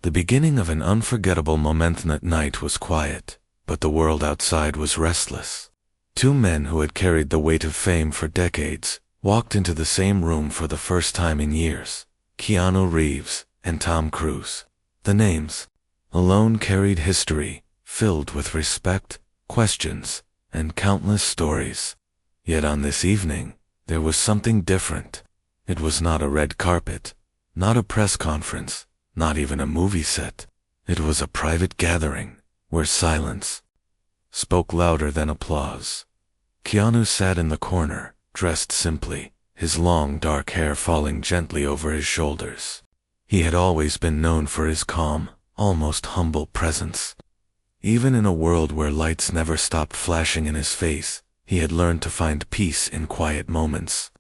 The beginning of an unforgettable moment. That night was quiet, but the world outside was restless. Two men who had carried the weight of fame for decades walked into the same room for the first time in years. Keanu Reeves and Tom Cruise. The names alone carried history, filled with respect, questions, and countless stories. Yet on this evening, there was something different. It was not a red carpet, not a press conference, not even a movie set. It was a private gathering, where silence spoke louder than applause. Keanu sat in the corner, dressed simply, his long dark hair falling gently over his shoulders. He had always been known for his calm, almost humble presence. Even in a world where lights never stopped flashing in his face, he had learned to find peace in quiet moments.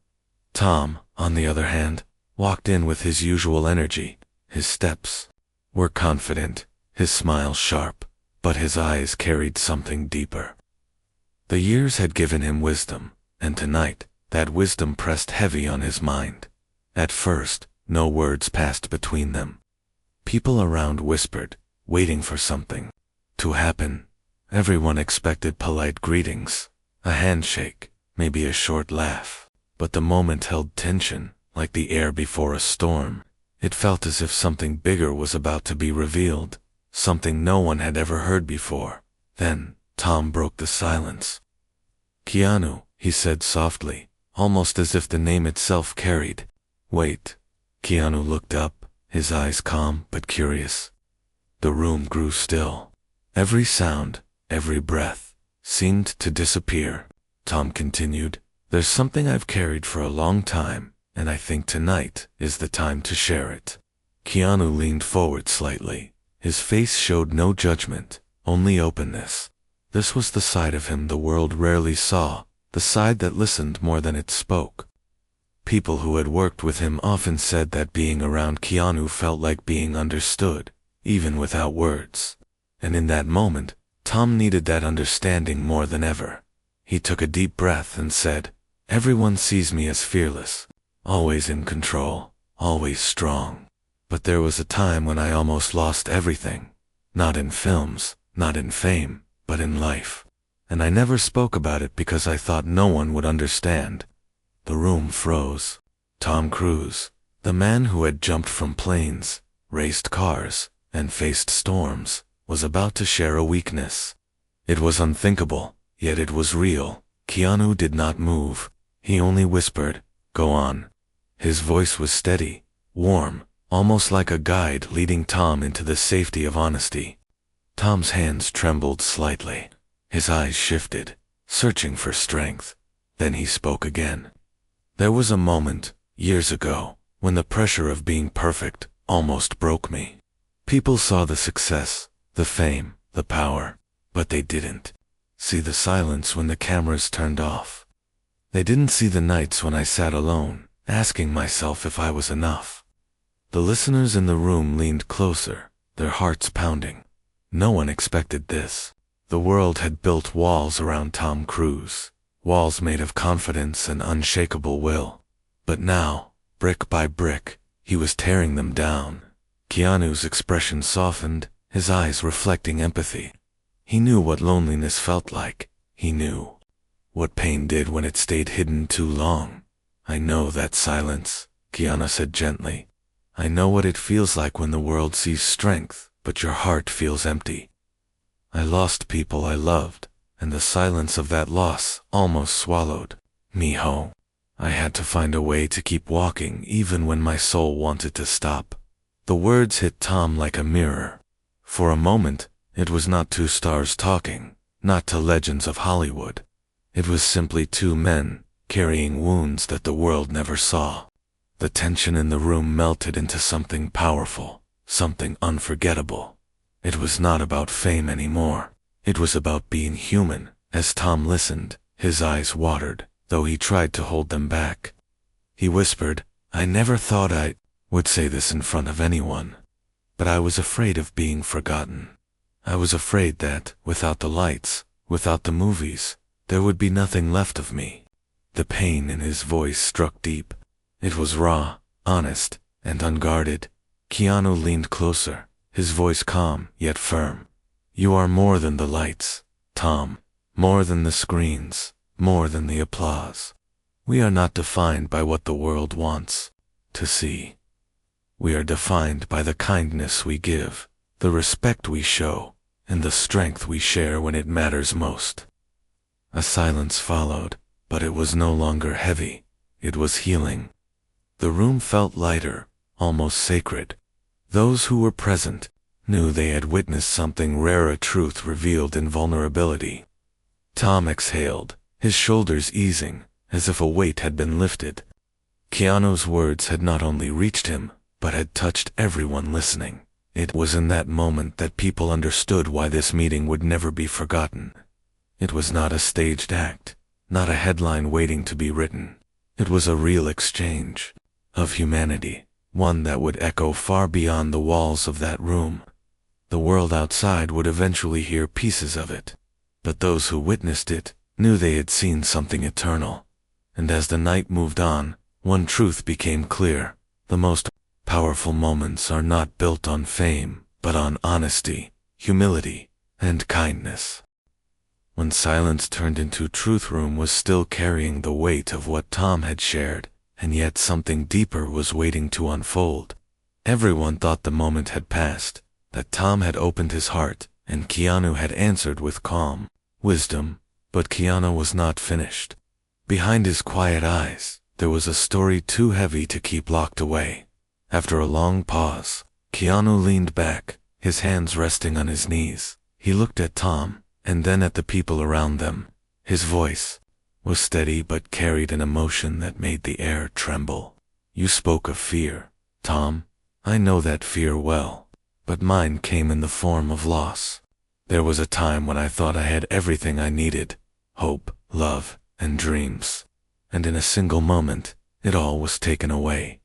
Tom, on the other hand, walked in with his usual energy. His steps were confident, his smile sharp, but his eyes carried something deeper. The years had given him wisdom, and tonight, that wisdom pressed heavy on his mind. At first, no words passed between them. People around whispered, waiting for something to happen. Everyone expected polite greetings, a handshake, maybe a short laugh. But the moment held tension, like the air before a storm. It felt as if something bigger was about to be revealed, something no one had ever heard before. Then, Tom broke the silence. "Keanu," he said softly, almost as if the name itself carried weight. Keanu looked up, his eyes calm but curious. The room grew still. Every sound, every breath, seemed to disappear. Tom continued, "There's something I've carried for a long time, and I think tonight is the time to share it." Keanu leaned forward slightly. His face showed no judgment, only openness. This was the side of him the world rarely saw, the side that listened more than it spoke. People who had worked with him often said that being around Keanu felt like being understood, even without words. And in that moment, Tom needed that understanding more than ever. He took a deep breath and said, "Everyone sees me as fearless, always in control, always strong. But there was a time when I almost lost everything. Not in films, not in fame, but in life. And I never spoke about it because I thought no one would understand." The room froze. Tom Cruise, the man who had jumped from planes, raced cars, and faced storms, was about to share a weakness. It was unthinkable, yet it was real. Keanu did not move. He only whispered, "Go on." His voice was steady, warm, almost like a guide leading Tom into the safety of honesty. Tom's hands trembled slightly. His eyes shifted, searching for strength. Then he spoke again. "There was a moment, years ago, when the pressure of being perfect almost broke me. People saw the success, the fame, the power, but they didn't see the silence when the cameras turned off. They didn't see the nights when I sat alone, asking myself if I was enough." The listeners in the room leaned closer, their hearts pounding. No one expected this. The world had built walls around Tom Cruise, walls made of confidence and unshakable will. But now, brick by brick, he was tearing them down. Keanu's expression softened, his eyes reflecting empathy. He knew what loneliness felt like. He knew what pain did when it stayed hidden too long. "I know that silence," Keanu said gently. "I know what it feels like when the world sees strength, but your heart feels empty. I lost people I loved, and the silence of that loss almost swallowed me whole. I had to find a way to keep walking even when my soul wanted to stop." The words hit Tom like a mirror. For a moment, it was not two stars talking, not two legends of Hollywood. It was simply two men, carrying wounds that the world never saw. The tension in the room melted into something powerful, something unforgettable. It was not about fame anymore. It was about being human. As Tom listened, his eyes watered, though he tried to hold them back. He whispered, "I never thought I would say this in front of anyone. But I was afraid of being forgotten. I was afraid that, without the lights, without the movies, there would be nothing left of me." The pain in his voice struck deep. It was raw, honest, and unguarded. Keanu leaned closer, his voice calm yet firm. You are more than the lights, Tom, more than the screens, more than the applause. We are not defined by what the world wants to see. We are defined by the kindness we give, the respect we show, and the strength we share when it matters most. A silence followed, but it was no longer heavy. It was healing. The room felt lighter, almost sacred. Those who were present knew they had witnessed something rare, a truth revealed in vulnerability. Tom exhaled, his shoulders easing, as if a weight had been lifted. Keanu's words had not only reached him, but had touched everyone listening. It was in that moment that people understood why this meeting would never be forgotten. It was not a staged act, not a headline waiting to be written. It was a real exchange of humanity, one that would echo far beyond the walls of that room. The world outside would eventually hear pieces of it, but those who witnessed it knew they had seen something eternal. And as the night moved on, one truth became clear: the most powerful moments are not built on fame, but on honesty, humility, and kindness. When silence turned into truth, room was still carrying the weight of what Tom had shared, and yet something deeper was waiting to unfold. Everyone thought the moment had passed, that Tom had opened his heart, and Keanu had answered with calm wisdom, but Keanu was not finished. Behind his quiet eyes, there was a story too heavy to keep locked away. After a long pause, Keanu leaned back, his hands resting on his knees. He looked at Tom, and then at the people around them. His voice was steady but carried an emotion that made the air tremble. You spoke of fear, Tom. I know that fear well, but mine came in the form of loss. There was a time when I thought I had everything I needed: hope, love, and dreams. And in a single moment, it all was taken away.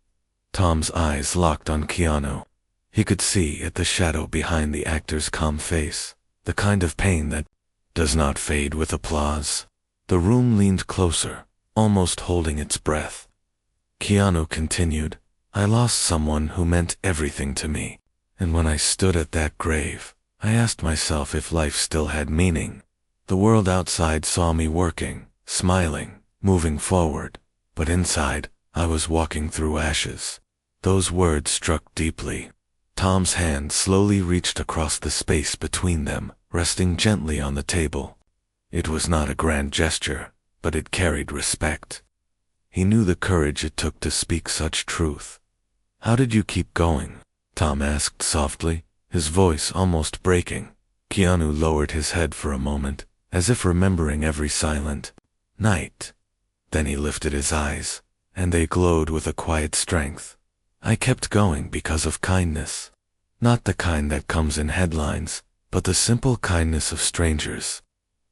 Tom's eyes locked on Keanu. He could see at the shadow behind the actor's calm face, the kind of pain that does not fade with applause. The room leaned closer, almost holding its breath. Keanu continued, I lost someone who meant everything to me, and when I stood at that grave, I asked myself if life still had meaning. The world outside saw me working, smiling, moving forward, but inside, I was walking through ashes. Those words struck deeply. Tom's hand slowly reached across the space between them, resting gently on the table. It was not a grand gesture, but it carried respect. He knew the courage it took to speak such truth. How did you keep going? Tom asked softly, his voice almost breaking. Keanu lowered his head for a moment, as if remembering every silent night. Then he lifted his eyes, and they glowed with a quiet strength. I kept going because of kindness. Not the kind that comes in headlines, but the simple kindness of strangers.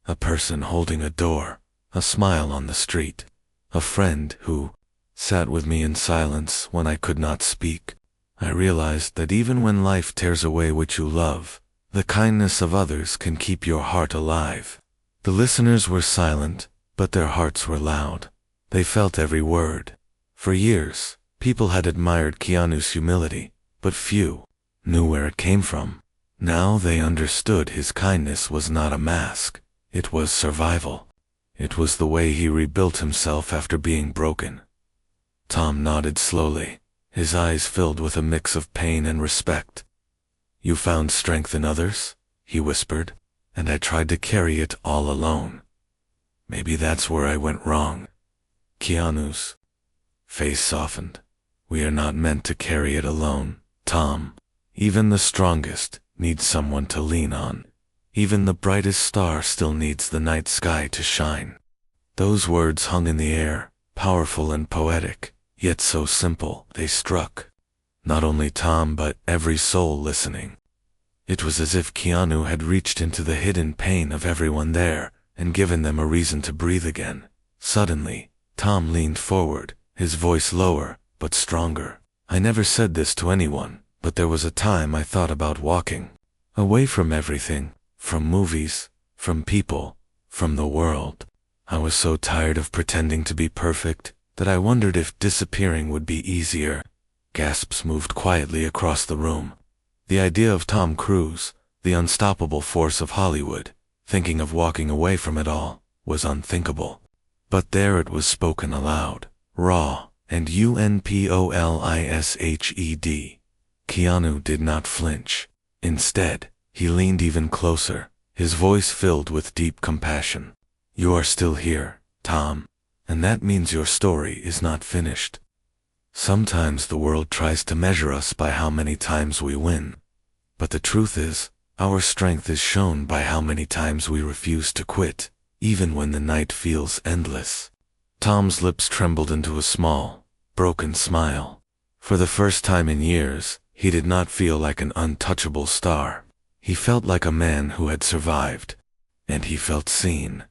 A person holding a door, a smile on the street, a friend who sat with me in silence when I could not speak. I realized that even when life tears away what you love, the kindness of others can keep your heart alive. The listeners were silent, but their hearts were loud. They felt every word. For years, people had admired Keanu's humility, but few knew where it came from. Now they understood his kindness was not a mask. It was survival. It was the way he rebuilt himself after being broken. Tom nodded slowly, his eyes filled with a mix of pain and respect. You found strength in others, he whispered, and I tried to carry it all alone. Maybe that's where I went wrong. Keanu's face softened. We are not meant to carry it alone, Tom. Even the strongest needs someone to lean on. Even the brightest star still needs the night sky to shine. Those words hung in the air, powerful and poetic, yet so simple they struck not only Tom but every soul listening. It was as if Keanu had reached into the hidden pain of everyone there and given them a reason to breathe again. Suddenly, Tom leaned forward, his voice lower but stronger. I never said this to anyone, but there was a time I thought about walking away from everything, from movies, from people, from the world. I was so tired of pretending to be perfect that I wondered if disappearing would be easier. Gasps moved quietly across the room. The idea of Tom Cruise, the unstoppable force of Hollywood, thinking of walking away from it all, was unthinkable. But there it was spoken aloud, raw and unpolished. Keanu did not flinch. Instead, he leaned even closer, his voice filled with deep compassion. You are still here, Tom, and that means your story is not finished. Sometimes the world tries to measure us by how many times we win. But the truth is, our strength is shown by how many times we refuse to quit, even when the night feels endless. Tom's lips trembled into a small, broken smile. For the first time in years, he did not feel like an untouchable star. He felt like a man who had survived. And he felt seen.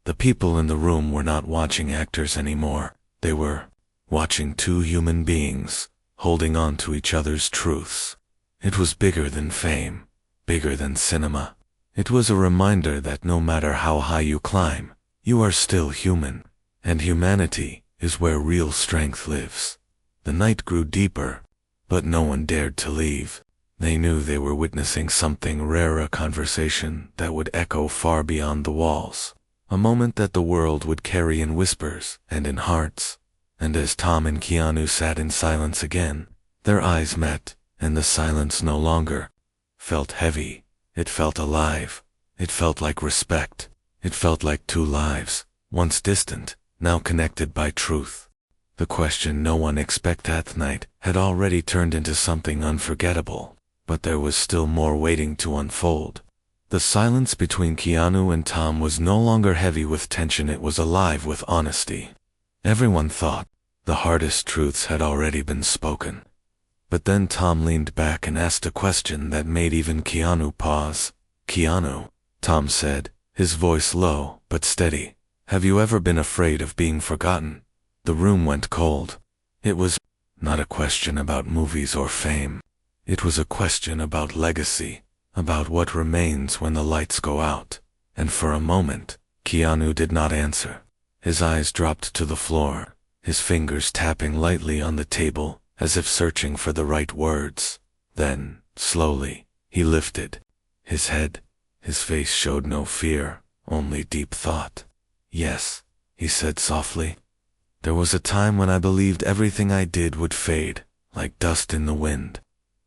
The people in the room were not watching actors anymore. They were watching two human beings, holding on to each other's truths. It was bigger than fame, bigger than cinema. It was a reminder that no matter how high you climb, you are still human, and humanity is where real strength lives. The night grew deeper, but no one dared to leave. They knew they were witnessing something rare, a conversation that would echo far beyond the walls, a moment that the world would carry in whispers and in hearts. And as Tom and Keanu sat in silence again, their eyes met, and the silence no longer felt heavy. It felt alive. It felt like respect. It felt like two lives, once distant, now connected by truth. The question no one expected that night had already turned into something unforgettable, but there was still more waiting to unfold. The silence between Keanu and Tom was no longer heavy with tension, it was alive with honesty. Everyone thought the hardest truths had already been spoken. But then Tom leaned back and asked a question that made even Keanu pause. Keanu, Tom said, his voice low but steady, have you ever been afraid of being forgotten? The room went cold. It was not a question about movies or fame. It was a question about legacy, about what remains when the lights go out. And for a moment, Keanu did not answer. His eyes dropped to the floor, his fingers tapping lightly on the table, as if searching for the right words. Then, slowly, he lifted his head. His face showed no fear, only deep thought. Yes, he said softly. There was a time when I believed everything I did would fade, like dust in the wind.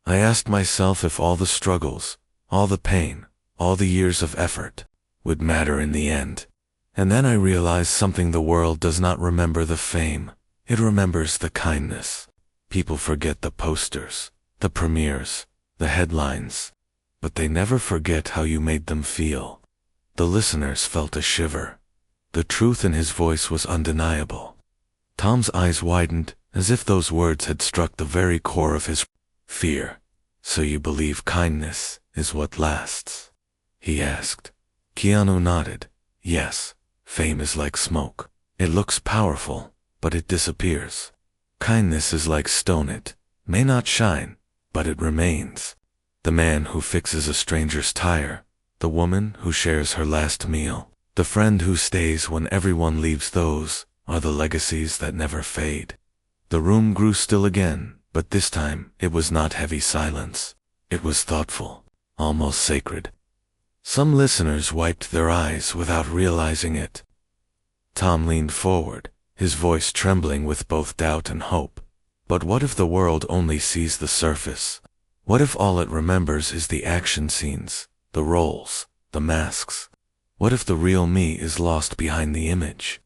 I asked myself if all the struggles, all the pain, all the years of effort, would matter in the end. And then I realized something: the world does not remember the fame, it remembers the kindness. People forget the posters, the premieres, the headlines, but they never forget how you made them feel. The listeners felt a shiver. The truth in his voice was undeniable. Tom's eyes widened, as if those words had struck the very core of his fear. So you believe kindness is what lasts? He asked. Keanu nodded. Yes, fame is like smoke. It looks powerful, but it disappears. Kindness is like stone, it may not shine, but it remains. The man who fixes a stranger's tire, the woman who shares her last meal, the friend who stays when everyone leaves, those are the legacies that never fade. The room grew still again, but this time it was not heavy silence. It was thoughtful, almost sacred. Some listeners wiped their eyes without realizing it. Tom leaned forward, his voice trembling with both doubt and hope. But what if the world only sees the surface? What if all it remembers is the action scenes, the roles, the masks? What if the real me is lost behind the image?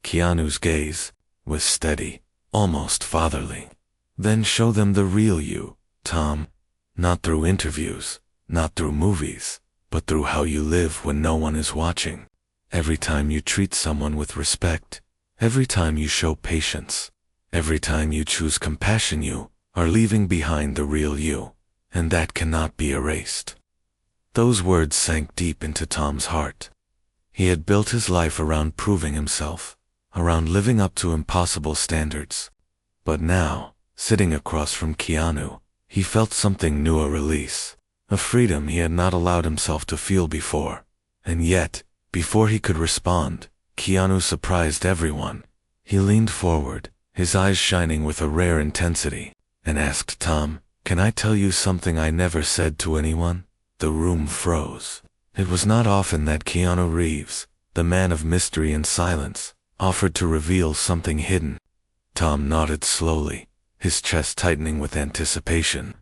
Keanu's gaze was steady, almost fatherly. Then show them the real you, Tom. Not through interviews, not through movies, but through how you live when no one is watching. Every time you treat someone with respect, every time you show patience, every time you choose compassion, you are leaving behind the real you, and that cannot be erased. Those words sank deep into Tom's heart. He had built his life around proving himself, around living up to impossible standards. But now, sitting across from Keanu, he felt something new, a release, a freedom he had not allowed himself to feel before. And yet, before he could respond, Keanu surprised everyone. He leaned forward, his eyes shining with a rare intensity, and asked Tom, Can I tell you something I never said to anyone? The room froze. It was not often that Keanu Reeves, the man of mystery and silence, offered to reveal something hidden. Tom nodded slowly, his chest tightening with anticipation.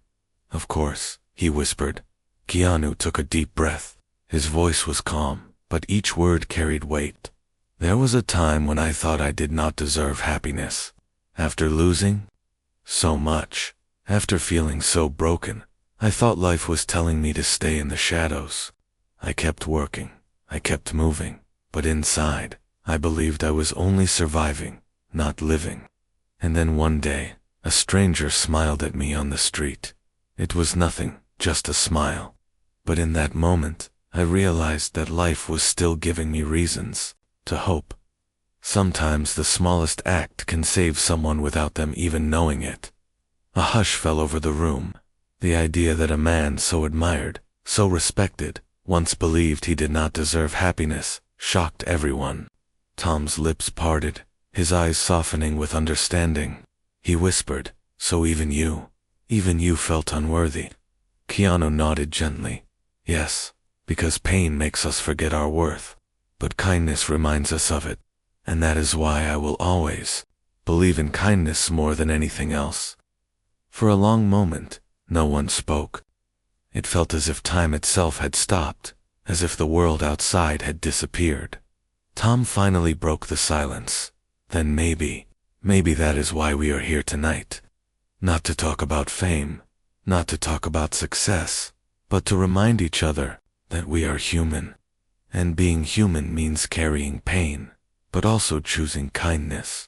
Of course, he whispered. Keanu took a deep breath. His voice was calm, but each word carried weight. There was a time when I thought I did not deserve happiness. After losing so much, after feeling so broken, I thought life was telling me to stay in the shadows. I kept working, I kept moving, but inside, I believed I was only surviving, not living. And then one day, a stranger smiled at me on the street. It was nothing, just a smile. But in that moment, I realized that life was still giving me reasons to hope. Sometimes the smallest act can save someone without them even knowing it. A hush fell over the room. The idea that a man so admired, so respected, once believed he did not deserve happiness, shocked everyone. Tom's lips parted, his eyes softening with understanding. He whispered, "So even you felt unworthy." Keanu nodded gently. "Yes, because pain makes us forget our worth, but kindness reminds us of it, and that is why I will always believe in kindness more than anything else." For a long moment, no one spoke. It felt as if time itself had stopped, as if the world outside had disappeared. Tom finally broke the silence. "Then maybe that is why we are here tonight. Not to talk about fame, not to talk about success, but to remind each other that we are human. And being human means carrying pain, but also choosing kindness."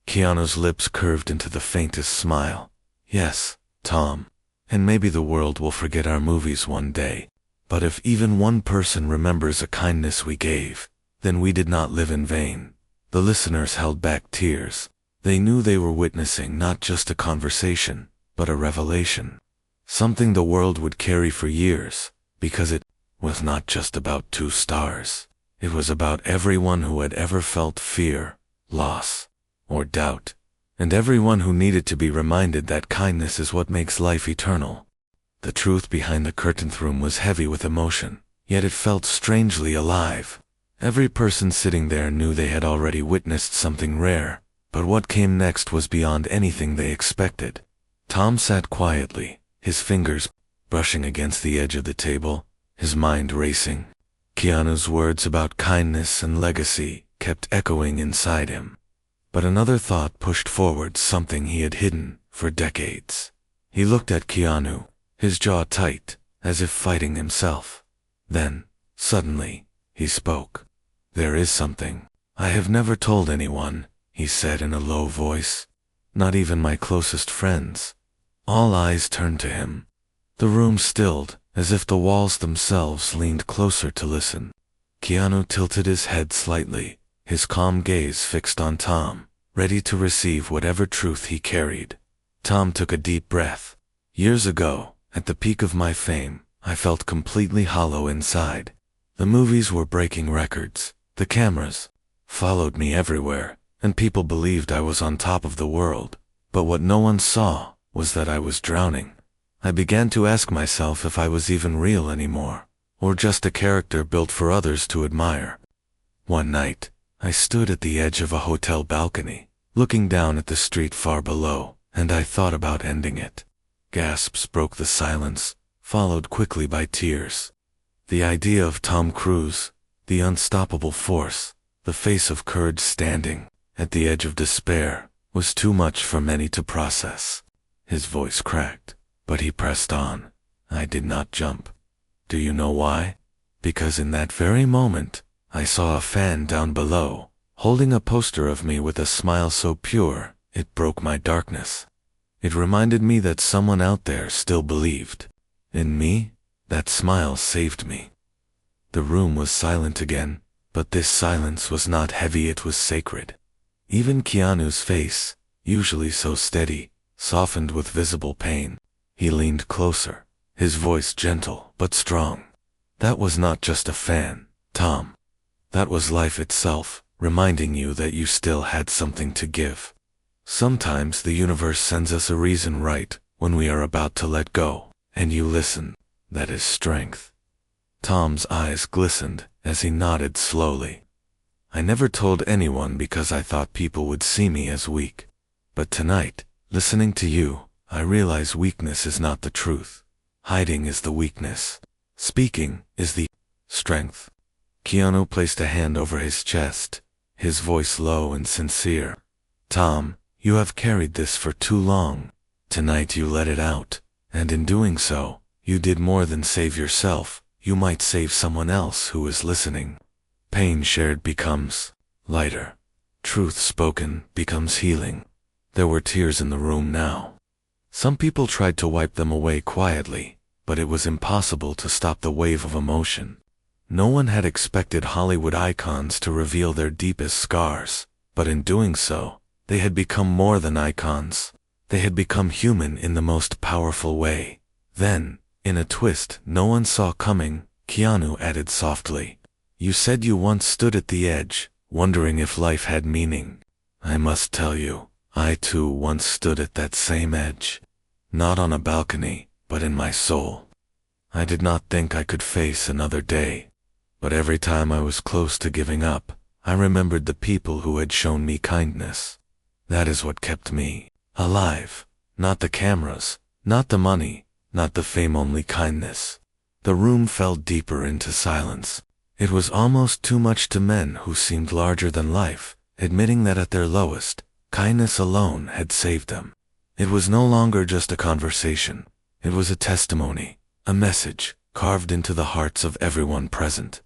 Keanu's lips curved into the faintest smile. "Yes, Tom, and maybe the world will forget our movies one day, but if even one person remembers a kindness we gave, then we did not live in vain." The listeners held back tears. They knew they were witnessing not just a conversation, but a revelation. Something the world would carry for years, because it was not just about two stars. It was about everyone who had ever felt fear, loss, or doubt, and everyone who needed to be reminded that kindness is what makes life eternal. The truth behind the curtained room was heavy with emotion, yet it felt strangely alive. Every person sitting there knew they had already witnessed something rare, but what came next was beyond anything they expected. Tom sat quietly, his fingers brushing against the edge of the table, his mind racing. Keanu's words about kindness and legacy kept echoing inside him. But another thought pushed forward something he had hidden for decades. He looked at Keanu, his jaw tight, as if fighting himself. Then, suddenly, he spoke. "There is something I have never told anyone," he said in a low voice. "Not even my closest friends." All eyes turned to him. The room stilled, as if the walls themselves leaned closer to listen. Keanu tilted his head slightly, his calm gaze fixed on Tom, ready to receive whatever truth he carried. Tom took a deep breath. "Years ago, at the peak of my fame, I felt completely hollow inside. The movies were breaking records. The cameras followed me everywhere, and people believed I was on top of the world. But what no one saw was that I was drowning. I began to ask myself if I was even real anymore, or just a character built for others to admire. One night, I stood at the edge of a hotel balcony, looking down at the street far below, and I thought about ending it." Gasps broke the silence, followed quickly by tears. The idea of Tom Cruise, the unstoppable force, the face of courage standing at the edge of despair, was too much for many to process. His voice cracked, but he pressed on. "I did not jump. Do you know why? Because in that very moment, I saw a fan down below, holding a poster of me with a smile so pure, it broke my darkness. It reminded me that someone out there still believed in me. That smile saved me." The room was silent again, but this silence was not heavy, it was sacred. Even Keanu's face, usually so steady, softened with visible pain. He leaned closer, his voice gentle but strong. "That was not just a fan, Tom. That was life itself, reminding you that you still had something to give. Sometimes the universe sends us a reason right when we are about to let go, and you listen, that is strength. Tom's eyes glistened as he nodded slowly. I never told anyone because I thought people would see me as weak. But tonight, listening to you, I realize weakness is not the truth. Hiding is the weakness. Speaking is the strength. Keanu placed a hand over his chest, his voice low and sincere. Tom, you have carried this for too long. Tonight you let it out, and in doing so, you did more than save yourself. You might save someone else who is listening. Pain shared becomes lighter. Truth spoken becomes healing. There were tears in the room now. Some people tried to wipe them away quietly, but it was impossible to stop the wave of emotion. No one had expected Hollywood icons to reveal their deepest scars, but in doing so, they had become more than icons. They had become human in the most powerful way. Then, in a twist no one saw coming, Keanu added softly, "You said you once stood at the edge, wondering if life had meaning. I must tell you, I too once stood at that same edge. Not on a balcony, but in my soul. I did not think I could face another day. But every time I was close to giving up, I remembered the people who had shown me kindness. That is what kept me alive. Not the cameras, not the money, not the fame, only kindness." The room fell deeper into silence. It was almost too much to men who seemed larger than life, admitting that at their lowest, kindness alone had saved them. It was no longer just a conversation. It was a testimony, a message, carved into the hearts of everyone present.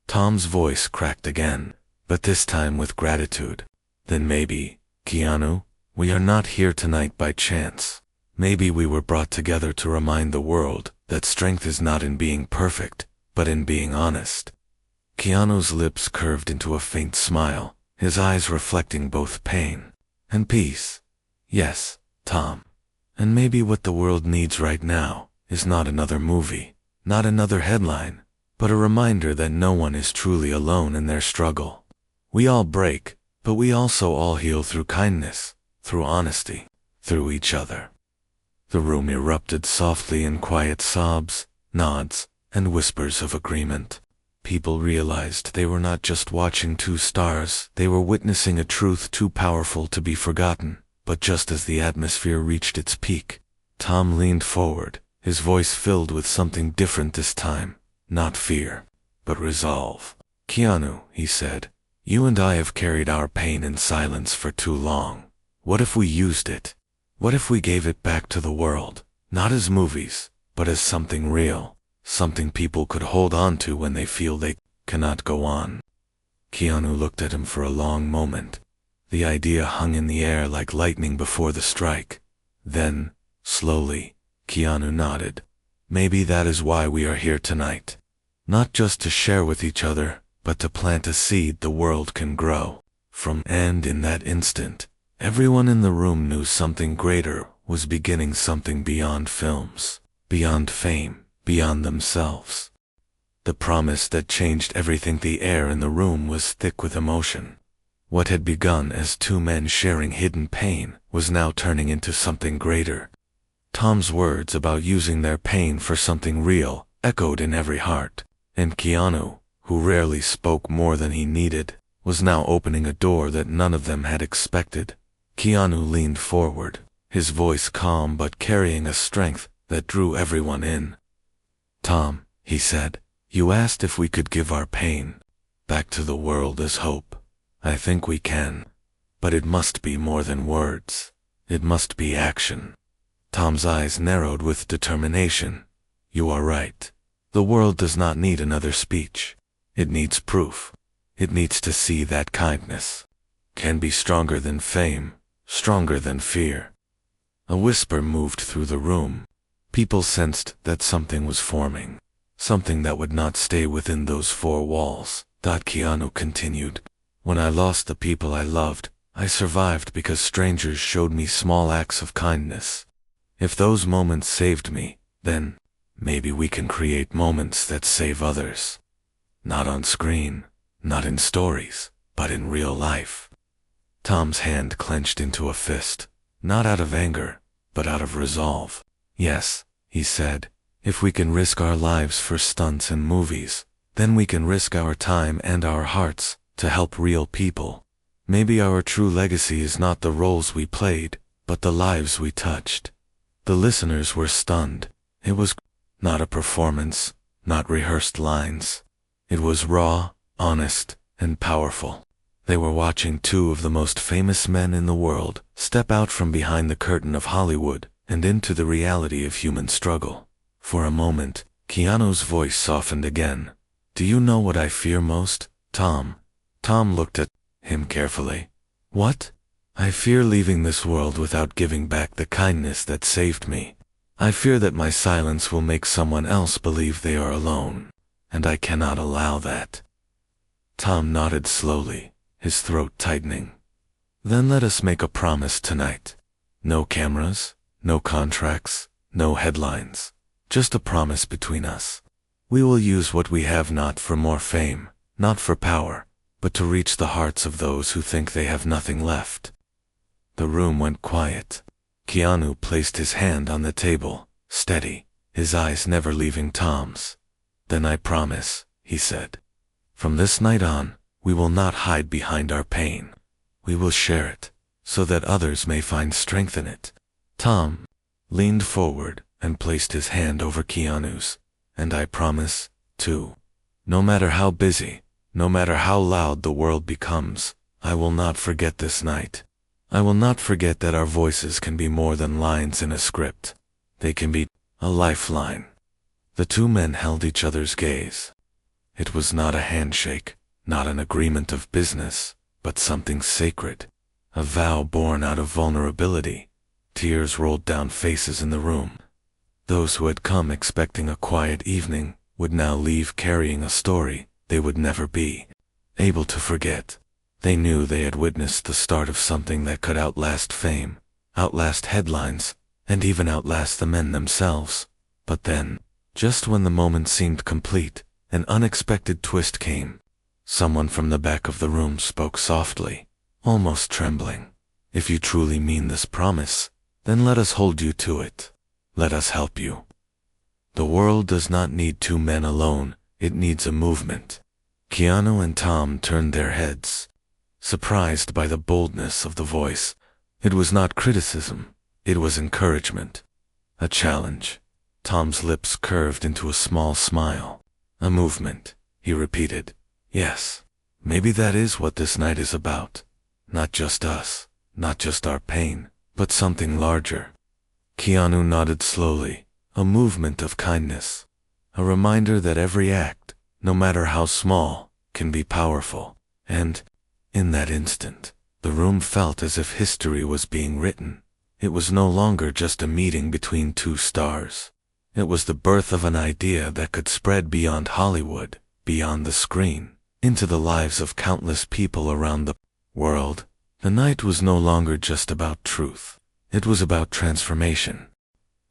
Tom's voice cracked again, but this time with gratitude. "Then maybe, Keanu, we are not here tonight by chance. Maybe we were brought together to remind the world that strength is not in being perfect, but in being honest." Keanu's lips curved into a faint smile, his eyes reflecting both pain and peace. "Yes, Tom. And maybe what the world needs right now is not another movie, not another headline, but a reminder that no one is truly alone in their struggle. We all break, but we also all heal through kindness, through honesty, through each other." The room erupted softly in quiet sobs, nods, and whispers of agreement. People realized they were not just watching two stars, they were witnessing a truth too powerful to be forgotten. But just as the atmosphere reached its peak, Tom leaned forward, his voice filled with something different this time, not fear, but resolve. "Keanu," he said, "you and I have carried our pain in silence for too long. What if we used it? What if we gave it back to the world, not as movies, but as something real, something people could hold on to when they feel they cannot go on?" Keanu looked at him for a long moment. The idea hung in the air like lightning before the strike. Then, slowly, Keanu nodded. "Maybe that is why we are here tonight. Not just to share with each other, but to plant a seed the world can grow from." And in that instant, everyone in the room knew something greater was beginning, something beyond films, beyond fame, beyond themselves. The promise that changed everything. The air in the room was thick with emotion. What had begun as two men sharing hidden pain was now turning into something greater. Tom's words about using their pain for something real echoed in every heart, and Keanu, who rarely spoke more than he needed, was now opening a door that none of them had expected. Keanu leaned forward, his voice calm but carrying a strength that drew everyone in. "Tom," he said, "you asked if we could give our pain back to the world as hope. I think we can. But it must be more than words. It must be action." Tom's eyes narrowed with determination. "You are right. The world does not need another speech. It needs proof. It needs to see that kindness can be stronger than fame, stronger than fear." A whisper moved through the room. People sensed that something was forming, something that would not stay within those four walls. Keanu continued, "When I lost the people I loved, I survived because strangers showed me small acts of kindness. If those moments saved me, then maybe we can create moments that save others. Not on screen, not in stories, but in real life." Tom's hand clenched into a fist, not out of anger, but out of resolve. Yes, he said, if we can risk our lives for stunts and movies, then we can risk our time and our hearts to help real people. Maybe our true legacy is not the roles we played, but the lives we touched. The listeners were stunned. It was not a performance, not rehearsed lines. It was raw, honest, and powerful. They were watching two of the most famous men in the world step out from behind the curtain of Hollywood and into the reality of human struggle. For a moment, Keanu's voice softened again. Do you know what I fear most, Tom? Tom looked at him carefully. What? I fear leaving this world without giving back the kindness that saved me. I fear that my silence will make someone else believe they are alone, and I cannot allow that. Tom nodded slowly, his throat tightening. Then let us make a promise tonight. No cameras, no contracts, no headlines. Just a promise between us. We will use what we have not for more fame, not for power, but to reach the hearts of those who think they have nothing left. The room went quiet. Keanu placed his hand on the table, steady, his eyes never leaving Tom's. Then I promise, he said. From this night on, we will not hide behind our pain. We will share it, so that others may find strength in it. Tom leaned forward and placed his hand over Keanu's. And I promise, too. No matter how busy, no matter how loud the world becomes, I will not forget this night. I will not forget that our voices can be more than lines in a script. They can be a lifeline. The two men held each other's gaze. It was not a handshake, not an agreement of business, but something sacred, a vow born out of vulnerability. Tears rolled down faces in the room. Those who had come expecting a quiet evening would now leave carrying a story they would never be able to forget. They knew they had witnessed the start of something that could outlast fame, outlast headlines, and even outlast the men themselves. But then, just when the moment seemed complete, an unexpected twist came. Someone from the back of the room spoke softly, almost trembling. If you truly mean this promise, then let us hold you to it. Let us help you. The world does not need two men alone, it needs a movement. Keanu and Tom turned their heads, surprised by the boldness of the voice. It was not criticism, it was encouragement. A challenge. Tom's lips curved into a small smile. A movement, he repeated. Yes, maybe that is what this night is about. Not just us, not just our pain, but something larger. Keanu nodded slowly, a movement of kindness. A reminder that every act, no matter how small, can be powerful. And, in that instant, the room felt as if history was being written. It was no longer just a meeting between two stars. It was the birth of an idea that could spread beyond Hollywood, beyond the screen, into the lives of countless people around the world. The night was no longer just about truth. It was about transformation.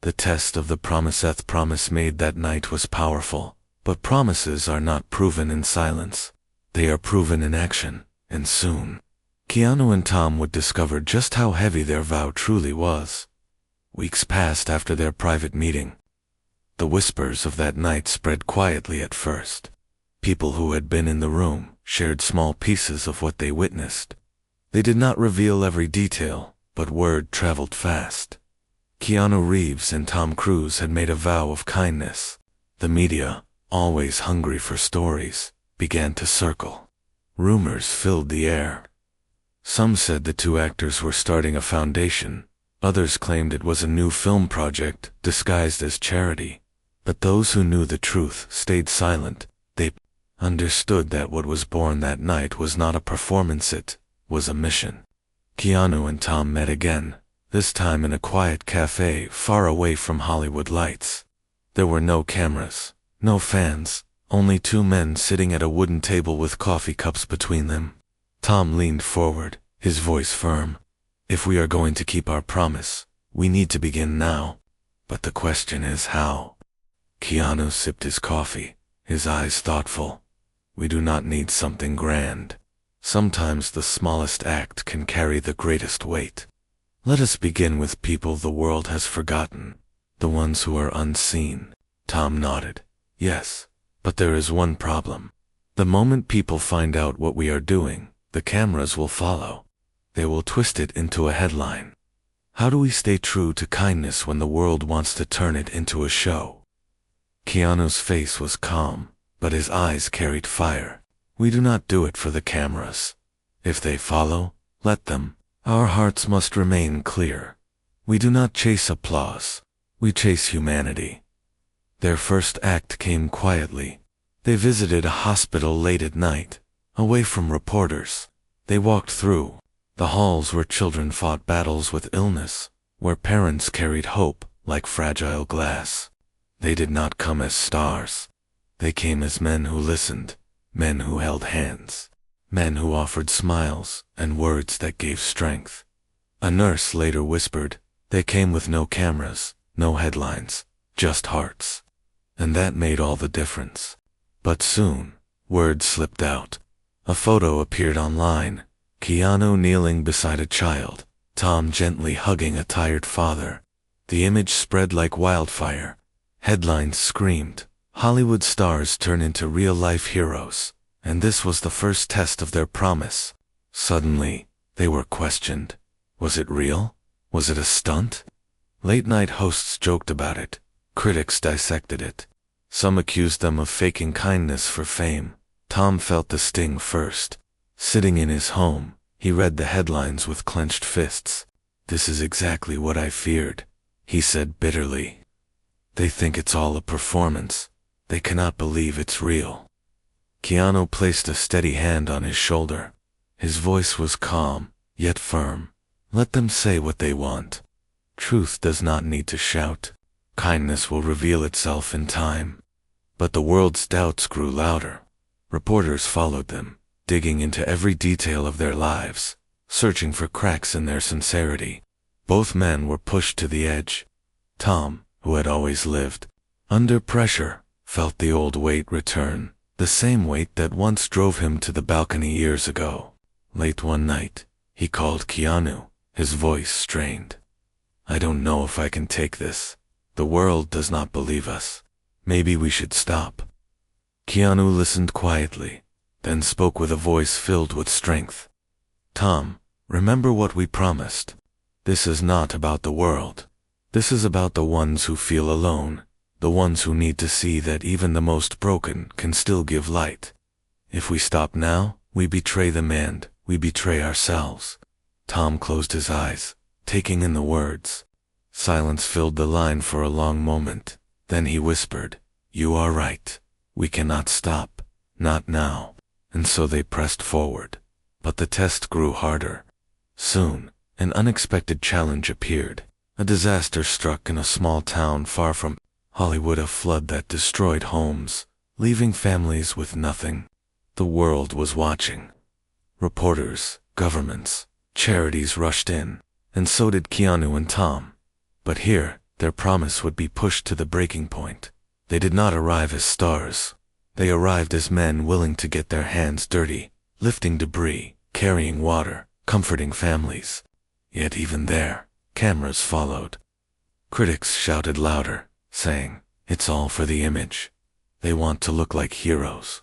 The test of the promiseth promise made that night was powerful, but promises are not proven in silence. They are proven in action, and soon. Keanu and Tom would discover just how heavy their vow truly was. Weeks passed after their private meeting. The whispers of that night spread quietly at first. People who had been in the room shared small pieces of what they witnessed. They did not reveal every detail, but word traveled fast. Keanu Reeves and Tom Cruise had made a vow of kindness. The media, always hungry for stories, began to circle. Rumors filled the air. Some said the two actors were starting a foundation. Others claimed it was a new film project disguised as charity. But those who knew the truth stayed silent. They understood that what was born that night was not a performance, it was a mission. Keanu and Tom met again, this time in a quiet cafe far away from Hollywood lights. There were no cameras, no fans, only two men sitting at a wooden table with coffee cups between them. Tom leaned forward, his voice firm. If we are going to keep our promise, we need to begin now. But the question is how? Keanu sipped his coffee, his eyes thoughtful. We do not need something grand. Sometimes the smallest act can carry the greatest weight. Let us begin with people the world has forgotten, the ones who are unseen. Tom nodded. Yes, but there is one problem. The moment people find out what we are doing, the cameras will follow. They will twist it into a headline. How do we stay true to kindness when the world wants to turn it into a show? Keanu's face was calm, but his eyes carried fire. We do not do it for the cameras. If they follow, let them. Our hearts must remain clear. We do not chase applause. We chase humanity. Their first act came quietly. They visited a hospital late at night, away from reporters. They walked through the halls where children fought battles with illness, where parents carried hope like fragile glass. They did not come as stars. They came as men who listened, men who held hands, men who offered smiles and words that gave strength. A nurse later whispered, they came with no cameras, no headlines, just hearts. And that made all the difference. But soon, word slipped out. A photo appeared online. Keanu kneeling beside a child, Tom gently hugging a tired father. The image spread like wildfire. Headlines screamed, Hollywood stars turn into real-life heroes. And this was the first test of their promise. Suddenly, they were questioned. Was it real? Was it a stunt? Late-night hosts joked about it. Critics dissected it. Some accused them of faking kindness for fame. Tom felt the sting first. Sitting in his home, he read the headlines with clenched fists. This is exactly what I feared, he said bitterly. They think it's all a performance. They cannot believe it's real. Keanu placed a steady hand on his shoulder. His voice was calm, yet firm. Let them say what they want. Truth does not need to shout. Kindness will reveal itself in time. But the world's doubts grew louder. Reporters followed them, digging into every detail of their lives, searching for cracks in their sincerity. Both men were pushed to the edge. Tom, who had always lived under pressure, felt the old weight return, the same weight that once drove him to the balcony years ago. Late one night, he called Keanu, his voice strained. I don't know if I can take this. The world does not believe us. Maybe we should stop. Keanu listened quietly, then spoke with a voice filled with strength. Tom, remember what we promised. This is not about the world. This is about the ones who feel alone, the ones who need to see that even the most broken can still give light. If we stop now, we betray them and we betray ourselves. Tom closed his eyes, taking in the words. Silence filled the line for a long moment. Then he whispered, You are right. We cannot stop. Not now. And so they pressed forward. But the test grew harder. Soon, an unexpected challenge appeared. A disaster struck in a small town far from Hollywood, a flood that destroyed homes, leaving families with nothing. The world was watching. Reporters, governments, charities rushed in, and so did Keanu and Tom. But here, their promise would be pushed to the breaking point. They did not arrive as stars. They arrived as men willing to get their hands dirty, lifting debris, carrying water, comforting families. Yet even there, cameras followed. Critics shouted louder, saying, It's all for the image. They want to look like heroes.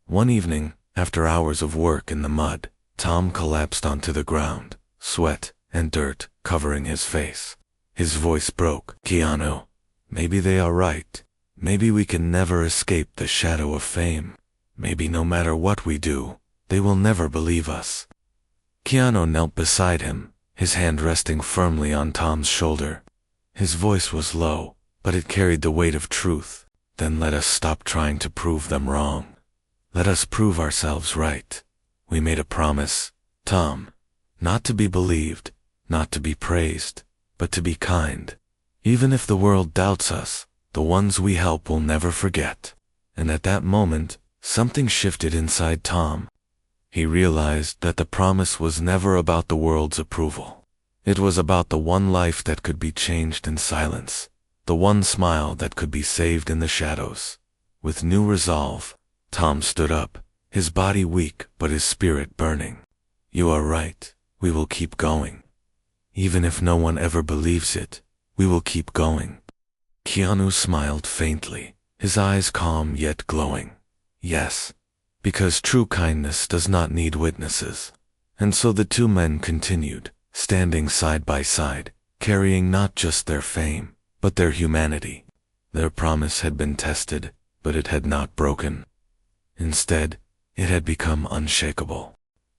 One evening, after hours of work in the mud, Tom collapsed onto the ground, sweat and dirt covering his face. His voice broke. Keanu, maybe they are right. Maybe we can never escape the shadow of fame. Maybe no matter what we do, they will never believe us. Keanu knelt beside him, his hand resting firmly on Tom's shoulder. His voice was low, but it carried the weight of truth. Then let us stop trying to prove them wrong. Let us prove ourselves right. We made a promise, Tom, not to be believed, not to be praised, but to be kind. Even if the world doubts us, the ones we help will never forget. And at that moment, something shifted inside Tom. He realized that the promise was never about the world's approval. It was about the one life that could be changed in silence, the one smile that could be saved in the shadows. With new resolve, Tom stood up, his body weak but his spirit burning. You are right, we will keep going. Even if no one ever believes it, we will keep going. Keanu smiled faintly, his eyes calm yet glowing. Yes, because true kindness does not need witnesses. And so the two men continued, standing side by side, carrying not just their fame, but their humanity. Their promise had been tested, but it had not broken. Instead, it had become unshakable.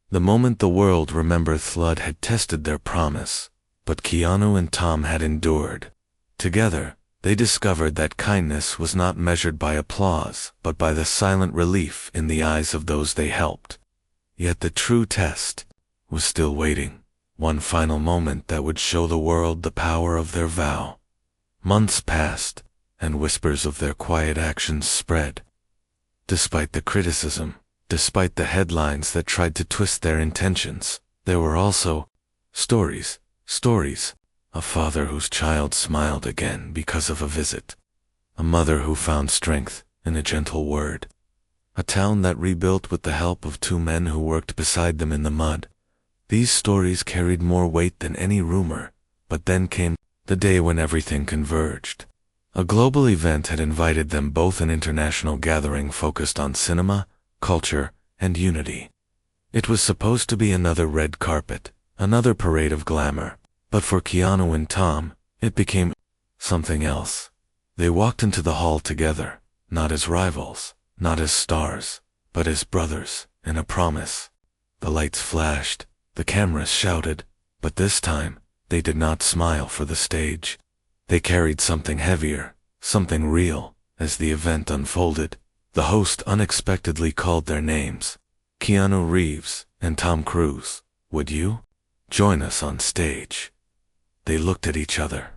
The moment the world remembered Flood had tested their promise, but Keanu and Tom had endured. Together, they discovered that kindness was not measured by applause, but by the silent relief in the eyes of those they helped. Yet the true test was still waiting, one final moment that would show the world the power of their vow. Months passed, and whispers of their quiet actions spread. Despite the criticism, despite the headlines that tried to twist their intentions, there were also stories. A father whose child smiled again because of a visit. A mother who found strength in a gentle word. A town that rebuilt with the help of two men who worked beside them in the mud. These stories carried more weight than any rumor, but then came the day when everything converged. A global event had invited them both, an international gathering focused on cinema, culture, and unity. It was supposed to be another red carpet, another parade of glamour, but for Keanu and Tom, it became something else. They walked into the hall together, not as rivals, not as stars, but as brothers, in a promise. The lights flashed, the cameras shouted, but this time, they did not smile for the stage. They carried something heavier, something real. As the event unfolded, the host unexpectedly called their names. Keanu Reeves and Tom Cruise, would you join us on stage? They looked at each other.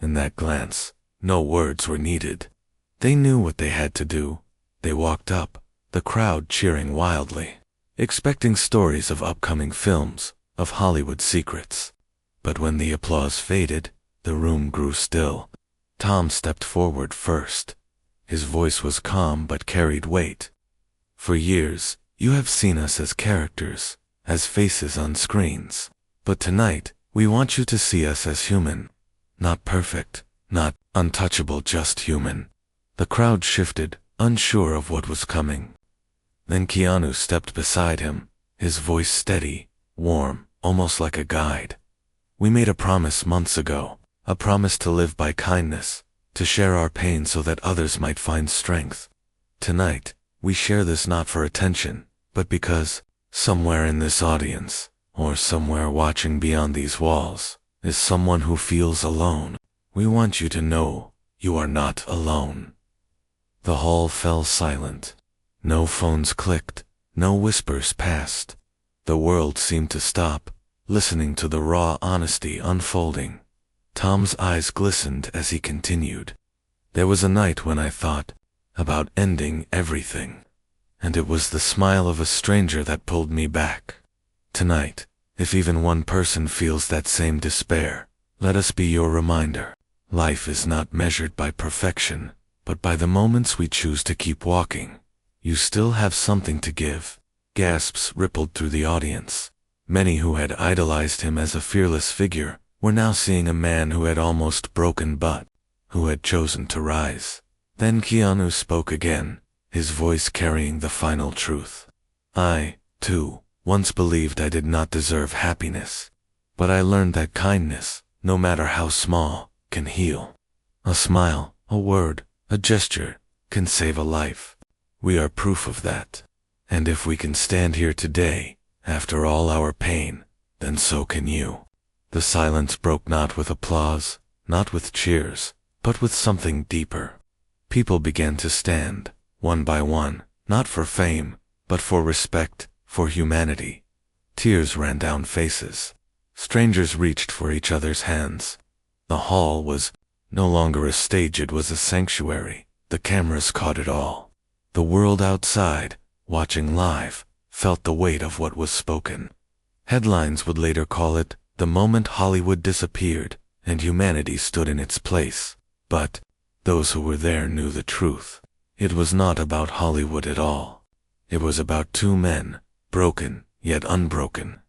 In that glance, no words were needed. They knew what they had to do. They walked up, the crowd cheering wildly, expecting stories of upcoming films, of Hollywood secrets. But when the applause faded, the room grew still. Tom stepped forward first. His voice was calm but carried weight. For years, you have seen us as characters, as faces on screens. But tonight, we want you to see us as human. Not perfect, not untouchable, just human. The crowd shifted, unsure of what was coming. Then Keanu stepped beside him, his voice steady, warm, almost like a guide. We made a promise months ago, a promise to live by kindness, to share our pain so that others might find strength. Tonight, we share this not for attention, but because, somewhere in this audience, or somewhere watching beyond these walls, is someone who feels alone. We want you to know, you are not alone. The hall fell silent. No phones clicked, no whispers passed. The world seemed to stop, listening to the raw honesty unfolding. Tom's eyes glistened as he continued. There was a night when I thought about ending everything, and it was the smile of a stranger that pulled me back. Tonight, if even one person feels that same despair, let us be your reminder. Life is not measured by perfection, but by the moments we choose to keep walking. You still have something to give. Gasps rippled through the audience. Many who had idolized him as a fearless figure were now seeing a man who had almost broken but who had chosen to rise. Then Keanu spoke again, his voice carrying the final truth. I, too, once believed I did not deserve happiness, but I learned that kindness, no matter how small, can heal. A smile, a word, a gesture, can save a life. We are proof of that. And if we can stand here today, after all our pain, then so can you. The silence broke not with applause, not with cheers, but with something deeper. People began to stand, one by one, not for fame, but for respect, for humanity. Tears ran down faces. Strangers reached for each other's hands. The hall was no longer a stage, it was a sanctuary. The cameras caught it all. The world outside, watching live, felt the weight of what was spoken. Headlines would later call it the moment Hollywood disappeared and humanity stood in its place. But those who were there knew the truth. It was not about Hollywood at all. It was about two men, broken yet unbroken,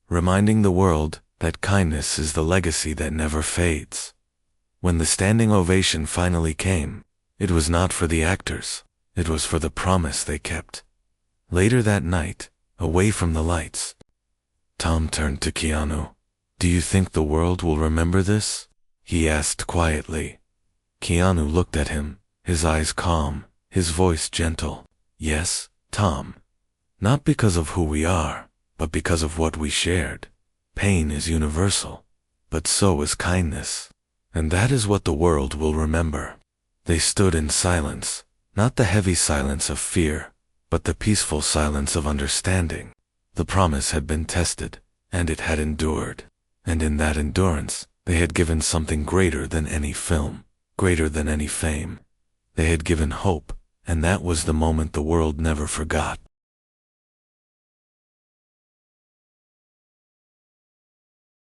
reminding the world that kindness is the legacy that never fades. When the standing ovation finally came, it was not for the actors, it was for the promise they kept. Later that night, away from the lights, Tom turned to Keanu. "Do you think the world will remember this?" he asked quietly. Keanu looked at him, his eyes calm, his voice gentle. "Yes, Tom. Not because of who we are, but because of what we shared. Pain is universal, but so is kindness. And that is what the world will remember." They stood in silence, not the heavy silence of fear, but the peaceful silence of understanding. The promise had been tested, and it had endured. And in that endurance, they had given something greater than any film, greater than any fame. They had given hope, and that was the moment the world never forgot.